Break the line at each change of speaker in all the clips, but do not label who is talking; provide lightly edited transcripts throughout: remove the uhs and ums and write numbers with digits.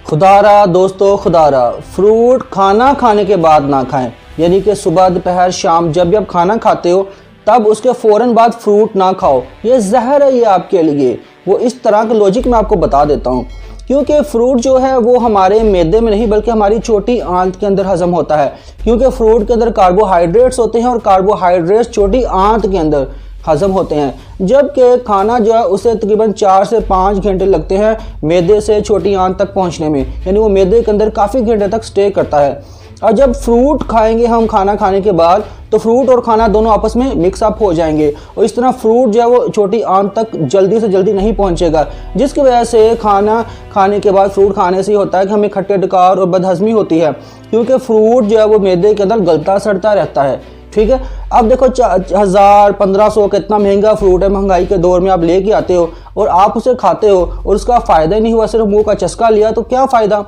खुदारा दोस्तों खुदारा, फ्रूट खाना खाने के बाद ना खाएं। यानी कि सुबह दोपहर शाम जब भी आप खाना खाते हो तब उसके फ़ौरन बाद फ्रूट ना खाओ, ये जहर है ये आपके लिए। वो इस तरह का लॉजिक मैं आपको बता देता हूँ, क्योंकि फ्रूट जो है वो हमारे मैदे में नहीं बल्कि हमारी छोटी आंत के अंदर हजम होता है, क्योंकि फ्रूट के अंदर कार्बोहाइड्रेट्स होते हैं और कार्बोहाइड्रेट्स छोटी आंत के अंदर हजम होते हैं। जबकि खाना जो है उसे तकरीबन 4 से 5 घंटे लगते हैं मैदे से छोटी आंत तक पहुंचने में, यानी वो मैदे के अंदर काफ़ी घंटे तक स्टे करता है। और जब फ्रूट खाएंगे हम खाना खाने के बाद तो फ्रूट और खाना दोनों आपस में मिक्सअप हो जाएंगे और इस तरह फ्रूट जो है वो छोटी आंत तक जल्दी से जल्दी नहीं पहुंचेगा, जिसकी वजह से खाना खाने के बाद फ्रूट खाने से ही होता है कि हमें खट्टे डकार और बदहजमी होती है, क्योंकि फ्रूट जो है वो मैदे के अंदर गलता सड़ता रहता है। ठीक है, अब देखो 1000-1500 का इतना महंगा फ्रूट है, महंगाई के दौर में आप लेके आते हो और आप उसे खाते हो और उसका फ़ायदा ही नहीं हुआ, सिर्फ मुंह का चस्का लिया, तो क्या फ़ायदा।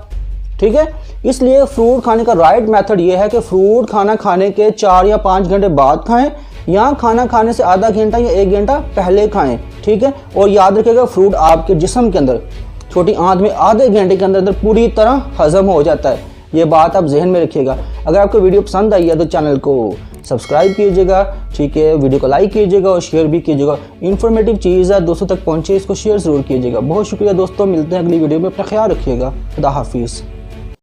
ठीक है, इसलिए फ्रूट खाने का राइट मेथड ये है कि फ्रूट खाना खाने के 4 या 5 घंटे बाद खाएं या खाना खाने से आधा घंटा या 1 घंटा पहले खाएं। ठीक है, और याद रखिएगा फ्रूट आपके जिस्म के अंदर छोटी आंत में आधे घंटे के अंदर पूरी तरह हजम हो जाता है। ये बात आप जहन में रखिएगा। अगर आपको वीडियो पसंद आई है तो चैनल को सब्सक्राइब कीजिएगा, ठीक है, वीडियो को लाइक कीजिएगा और शेयर भी कीजिएगा। इन्फॉर्मेटिव चीज़ है, दोस्तों तक पहुँचे, इसको शेयर ज़रूर कीजिएगा। बहुत शुक्रिया दोस्तों, मिलते हैं अगली वीडियो में, अपना ख्याल रखिएगा। खुदा हाफिज़।